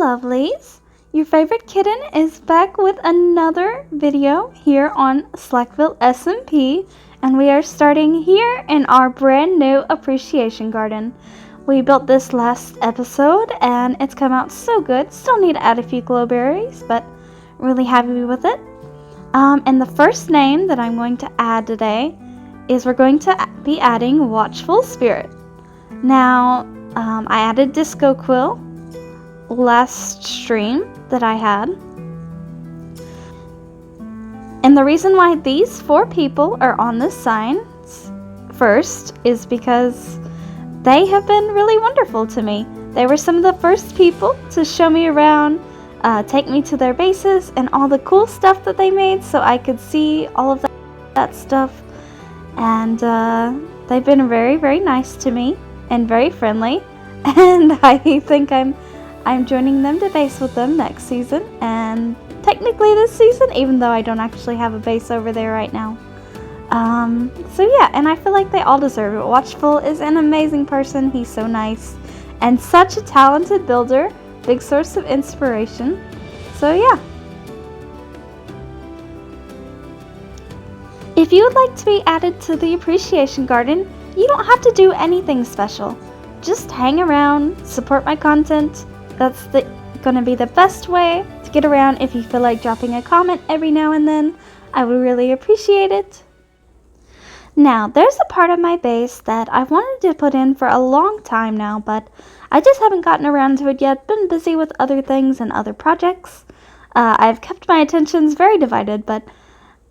lovelies. Your favorite kitten is back with another video here on Slackville SMP, and we are starting here in our brand new appreciation garden. We built this last episode and it's come out so good. Still need to add a few glowberries, but really happy with it. And the first name that I'm going to add today is we're going to be adding Watchful Spirit. Now, I added Disco Quill last stream that I had. And the reason why these 4 people are on this sign first is because they have been really wonderful to me. They were some of the first people to show me around, take me to their bases and all the cool stuff that they made so I could see all of that stuff. And they've been very, very nice to me and very friendly. And I think I'm joining them to base with them next season, and technically this season, even though I don't actually have a base over there right now. So yeah, and I feel like they all deserve it. Watchful is an amazing person. He's so nice and such a talented builder, big source of inspiration. So yeah. If you would like to be added to the appreciation garden, you don't have to do anything special. Just hang around, support my content. That's gonna be the best way to get around. If you feel like dropping a comment every now and then, I would really appreciate it. Now, there's a part of my base that I wanted to put in for a long time now, but I just haven't gotten around to it yet. Been busy with other things and other projects. I've kept my attentions very divided, but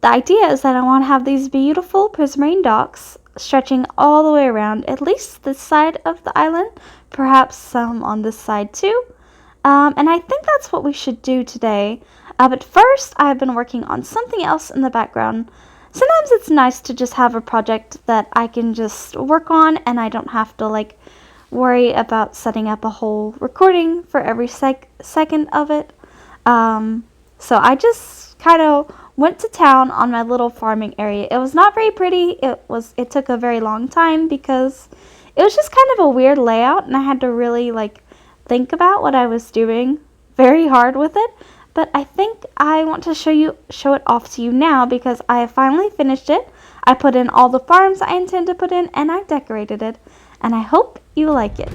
the idea is that I want to have these beautiful Prismarine docks stretching all the way around, at least this side of the island, perhaps some on this side too. And I think that's what we should do today. But first, I've been working on something else in the background. Sometimes it's nice to just have a project that I can just work on and I don't have to worry about setting up a whole recording for every second of it. So I just kind of went to town on my little farming area. It was not very pretty. It took a very long time because it was just kind of a weird layout, and I had to really think about what I was doing very hard with it. But I think I want to show it off to you now because I have finally finished it. I put in all the farms I intend to put in, and I decorated it, and I hope you like it.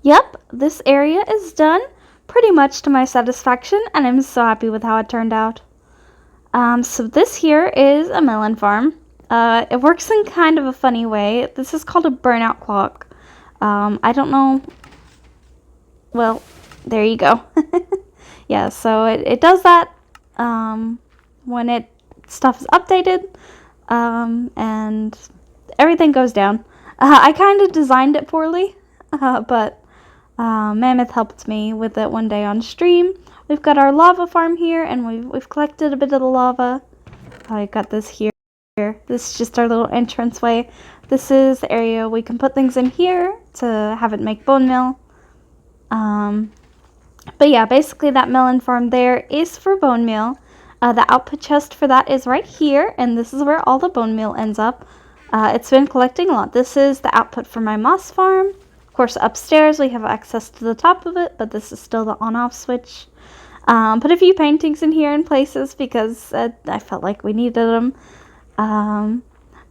Yep, this area is done pretty much to my satisfaction, and I'm so happy with how it turned out. So this here is a melon farm. It works in kind of a funny way. This is called a burnout clock. I don't know. Well, there you go. Yeah, so it does that when stuff is updated, and everything goes down. I kind of designed it poorly, but Mammoth helped me with it one day on stream. We've got our lava farm here, and we've collected a bit of the lava. I got this here. This is just our little entranceway. This is the area we can put things in here to have it make bone meal. But yeah, basically that melon farm there is for bone meal. The output chest for that is right here, and this is where all the bone meal ends up. It's been collecting a lot. This is the output for my moss farm. Of course, upstairs we have access to the top of it, but this is still the on-off switch. Put a few paintings in here in places because I felt like we needed them.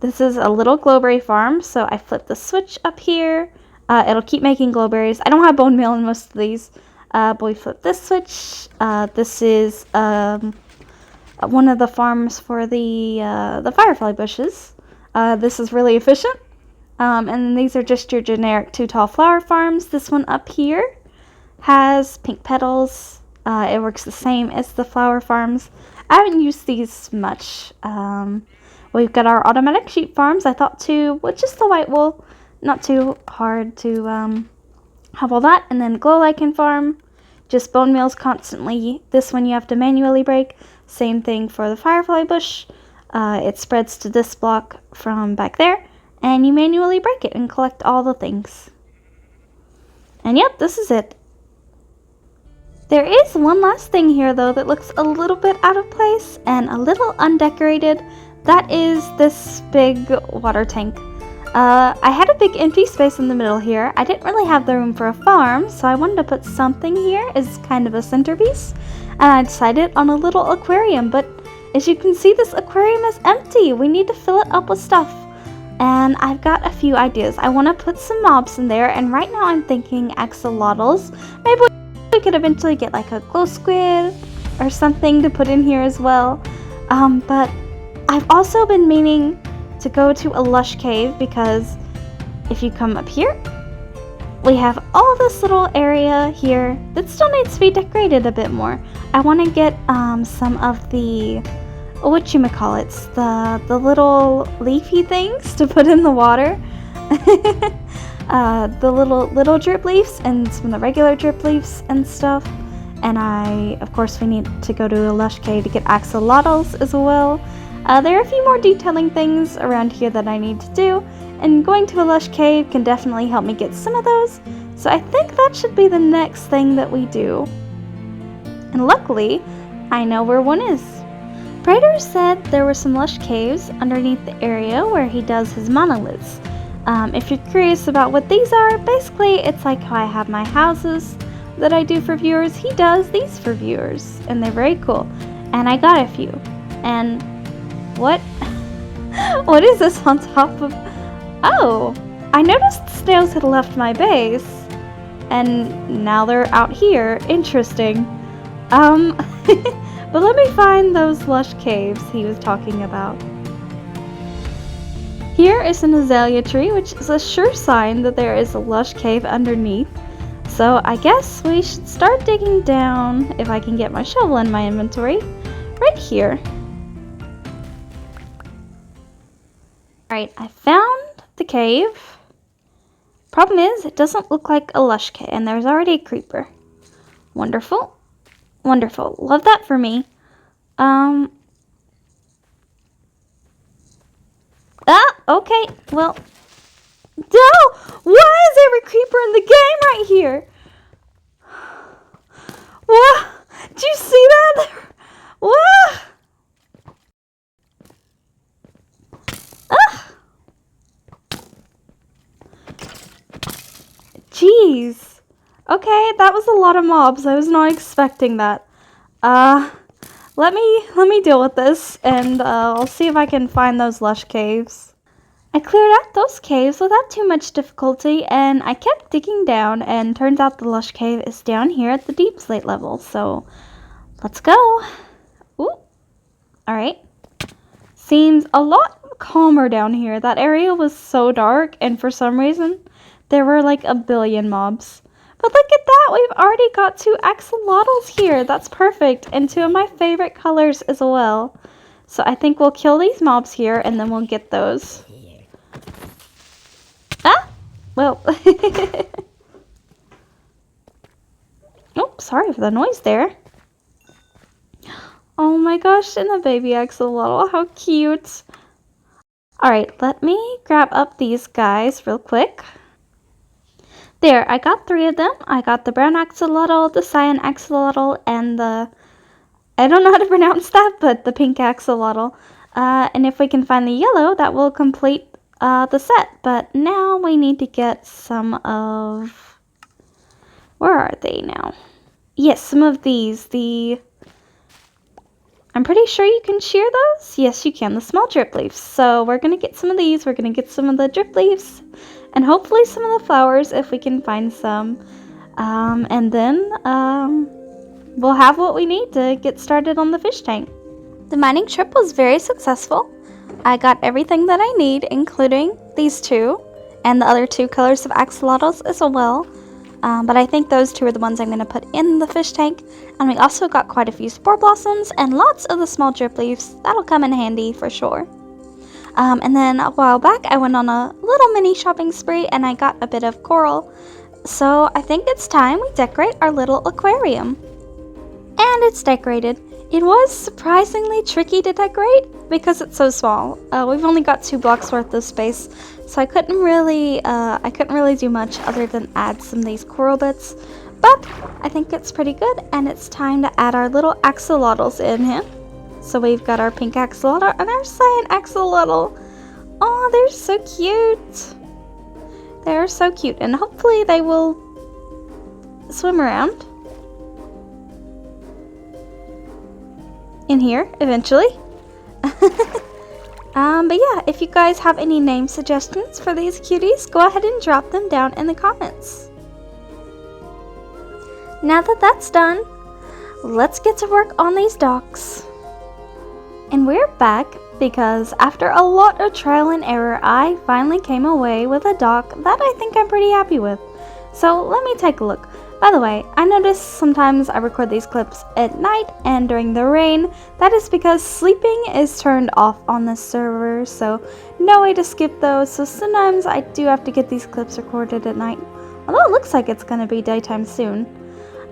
This is a little glowberry farm, so I flipped the switch up here. It'll keep making glowberries. I don't have bone meal in most of these, but we flip this switch. This is one of the farms for the firefly bushes. This is really efficient. And these are just your generic 2 tall flower farms. This one up here has pink petals. It works the same as the flower farms. I haven't used these much. We've got our automatic sheep farms. I thought too, with just the white wool, not too hard to have all that. And then glow lichen farm, just bone meals constantly. This one you have to manually break. Same thing for the firefly bush. It spreads to this block from back there, and you manually break it and collect all the things. And yep, this is it. There is one last thing here though that looks a little bit out of place and a little undecorated. That is this big water tank. I had a big empty space in the middle here. I didn't really have the room for a farm, so I wanted to put something here as kind of a centerpiece. And I decided on a little aquarium, but as you can see, this aquarium is empty. We need to fill it up with stuff. And I've got a few ideas. I want to put some mobs in there, and right now I'm thinking axolotls. Maybe we could eventually get like a glow squid or something to put in here as well. But I've also been meaning to go to a lush cave, because if you come up here, we have all this little area here that still needs to be decorated a bit more. I want to get some of the, whatchamacallits, the little leafy things to put in the water. The little drip leaves and some of the regular drip leaves and stuff. And of course we need to go to a lush cave to get axolotls as well. There are a few more detailing things around here that I need to do, and going to a lush cave can definitely help me get some of those, so I think that should be the next thing that we do. And luckily, I know where one is. Prater said there were some lush caves underneath the area where he does his monoliths. If you're curious about what these are, basically it's like how I have my houses that I do for viewers. He does these for viewers, and they're very cool. And I got a few. And what is this on top of? Oh, I noticed the snails had left my base, and now they're out here. Interesting. But let me find those lush caves he was talking about. Here is an azalea tree, which is a sure sign that there is a lush cave underneath. So I guess we should start digging down, if I can get my shovel in my inventory, right here. Alright, I found the cave. Problem is, it doesn't look like a lush cave, and there's already a creeper. Wonderful. Wonderful. Love that for me. Okay. Well. No! Why is every creeper in the game right here? What? Did you see that? What? Jeez. Okay, that was a lot of mobs. I was not expecting that. Let me deal with this, and I'll see if I can find those lush caves. I cleared out those caves without too much difficulty, and I kept digging down, and turns out the lush cave is down here at the deep slate level, so let's go. Ooh. Alright. Seems a lot calmer down here. That area was so dark, and for some reason, there were like a billion mobs. But look at that, we've already got 2 axolotls here. That's perfect, and 2 of my favorite colors as well. So I think we'll kill these mobs here, and then we'll get those. Ah! Well. Oh, sorry for the noise there. Oh my gosh, and the baby axolotl, how cute. Alright, let me grab up these guys real quick. There, I got 3 of them. I got the brown axolotl, the cyan axolotl, and the... I don't know how to pronounce that, but the pink axolotl. And if we can find the yellow, that will complete the set. But now we need to get some of... Where are they now? Yes, some of these. I'm pretty sure you can shear those. Yes, you can. The small drip leaves. So we're going to get some of these. We're going to get some of the drip leaves. And hopefully some of the flowers if we can find some. And then we'll have what we need to get started on the fish tank. The mining trip was very successful. I got everything that I need, including these 2 and the other 2 colors of axolotls as well. But I think those 2 are the ones I'm going to put in the fish tank. And we also got quite a few spore blossoms and lots of the small drip leaves. That'll come in handy for sure. And then a while back I went on a little mini shopping spree and I got a bit of coral. So I think it's time we decorate our little aquarium. And it's decorated. It was surprisingly tricky to decorate because it's so small. We've only got 2 blocks worth of space, so I couldn't really do much other than add some of these coral bits. But I think it's pretty good, and it's time to add our little axolotls in here. So we've got our pink axolotl and our cyan axolotl. Oh, they're so cute. They're so cute, and hopefully they will swim around in here eventually. But yeah, if you guys have any name suggestions for these cuties, go ahead and drop them down in the comments. Now that that's done, let's get to work on these docks. And we're back because after a lot of trial and error, I finally came away with a dock that I think I'm pretty happy with. So let me take a look. By the way, I notice sometimes I record these clips at night and during the rain. That is because sleeping is turned off on this server, so no way to skip those. So sometimes I do have to get these clips recorded at night, although it looks like it's going to be daytime soon.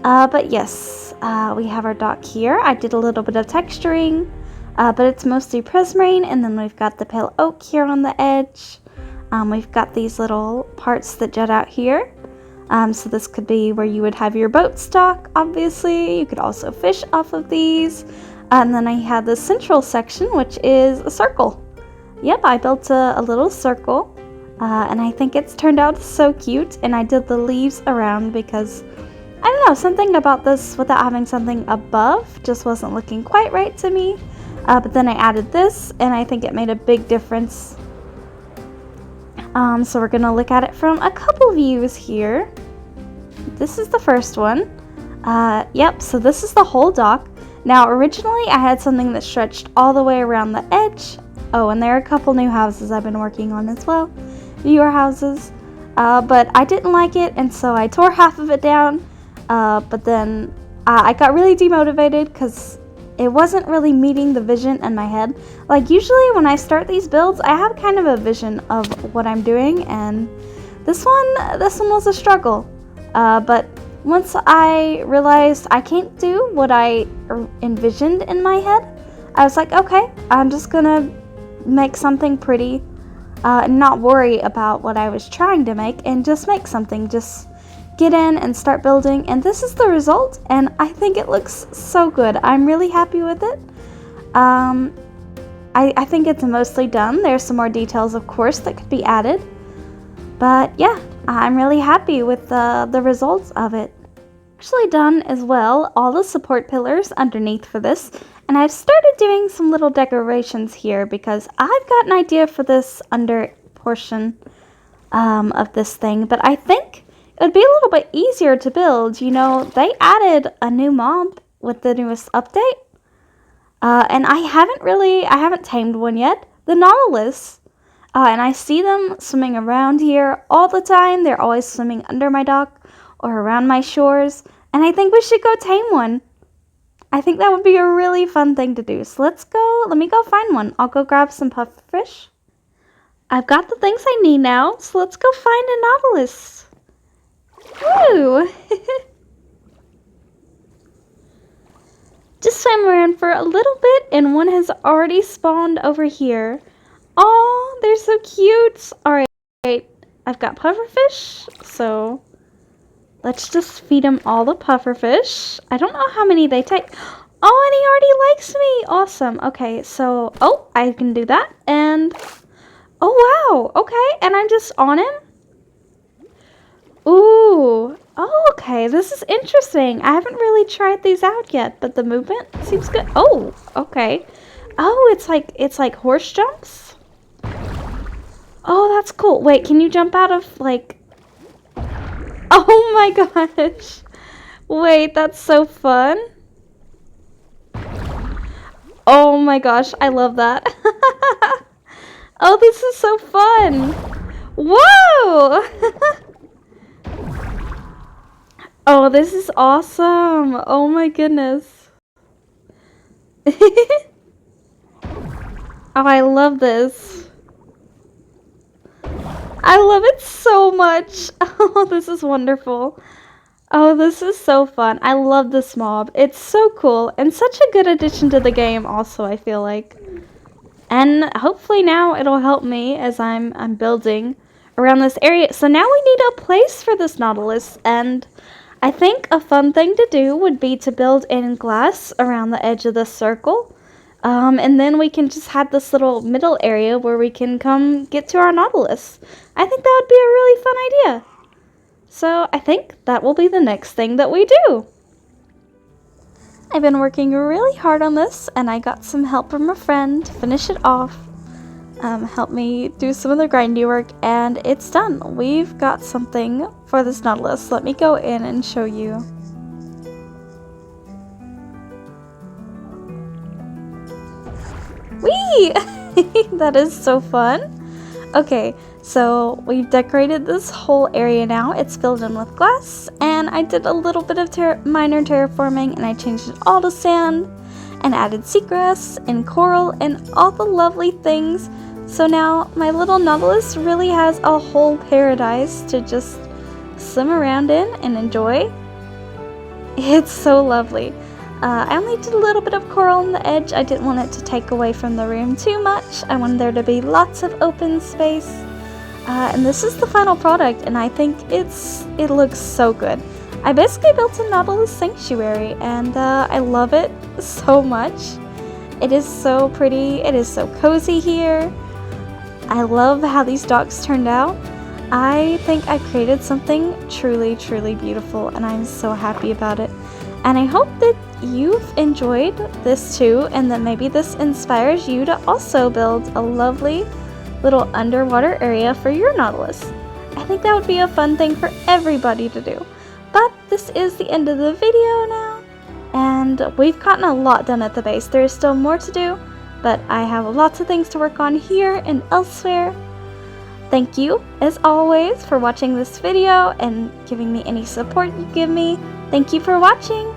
But yes, we have our dock here. I did a little bit of texturing, but it's mostly Prismarine, and then we've got the pale oak here on the edge. We've got these little parts that jut out here. So this could be where you would have your boat stock, obviously. You could also fish off of these. And then I had the central section, which is a circle. Yep, I built a little circle. And I think it's turned out so cute. And I did the leaves around because, I don't know, something about this without having something above just wasn't looking quite right to me. But then I added this, and I think it made a big difference. So we're going to look at it from a couple views here. This is the first one. Yep, so this is the whole dock. Now, originally I had something that stretched all the way around the edge. Oh, and there are a couple new houses I've been working on as well. Newer houses. But I didn't like it, and so I tore half of it down. But then I got really demotivated because it wasn't really meeting the vision in my head. Like, usually when I start these builds, I have kind of a vision of what I'm doing, and this one was a struggle. But once I realized I can't do what I envisioned in my head, I was like, okay, I'm just gonna make something pretty, and not worry about what I was trying to make, and just make something. Just get in and start building, and this is the result, and I think it looks so good. I'm really happy with it. I think it's mostly done. There's some more details, of course, that could be added, but yeah, I'm really happy with the results of it. Actually done as well all the support pillars underneath for this, and I've started doing some little decorations here because I've got an idea for this under portion of this thing, but I think it would be a little bit easier to build. You know, they added a new mob with the newest update. And I haven't tamed one yet. The Nautilus. And I see them swimming around here all the time. They're always swimming under my dock or around my shores. And I think we should go tame one. I think that would be a really fun thing to do. So let me go find one. I'll go grab some pufferfish. I've got the things I need now. So let's go find a Nautilus. Woo! Just swam around for a little bit, and one has already spawned over here. Oh, they're so cute. Alright, I've got pufferfish, so let's just feed him all the pufferfish. I don't know how many they take. Oh, and he already likes me. Awesome. Okay, so, oh, I can do that. And, oh, wow. Okay, and I'm just on him. Ooh. Oh, okay. This is interesting. I haven't really tried these out yet, but the movement seems good. Oh, okay. Oh, it's like horse jumps. Oh, that's cool. Wait, can you jump out of like... Oh my gosh. Wait, that's so fun. Oh my gosh, I love that. Oh, this is so fun. Whoa! Oh, this is awesome. Oh my goodness. Oh, I love this. I love it so much. Oh, this is wonderful. Oh, this is so fun. I love this mob. It's so cool and such a good addition to the game also, I feel like. And hopefully now it'll help me as I'm building around this area. So now we need a place for this Nautilus, and I think a fun thing to do would be to build in glass around the edge of the circle. And then we can just have this little middle area where we can come get to our Nautilus. I think that would be a really fun idea. So I think that will be the next thing that we do. I've been working really hard on this, and I got some help from a friend to finish it off. Help me do some of the grindy work, and it's done. We've got something for this Nautilus. Let me go in and show you. Whee! That is so fun. Okay, so we've decorated this whole area now. It's filled in with glass, and I did a little bit of minor terraforming, and I changed it all to sand and added seagrass and coral and all the lovely things. So now my little Nautilus really has a whole paradise to just swim around in and enjoy. It's so lovely. I only did a little bit of coral on the edge. I didn't want it to take away from the room too much. I wanted there to be lots of open space. And this is the final product, and I think it looks so good. I basically built a Nautilus sanctuary, and I love it so much. It is so pretty. It is so cozy here. I love how these docks turned out. I think I created something truly, truly beautiful, and I'm so happy about it. And I hope that you've enjoyed this too, and that maybe this inspires you to also build a lovely little underwater area for your Nautilus. I think that would be a fun thing for everybody to do. But this is the end of the video now, and we've gotten a lot done at the base. There is still more to do, but I have lots of things to work on here and elsewhere. Thank you, as always, for watching this video and giving me any support you give me. Thank you for watching.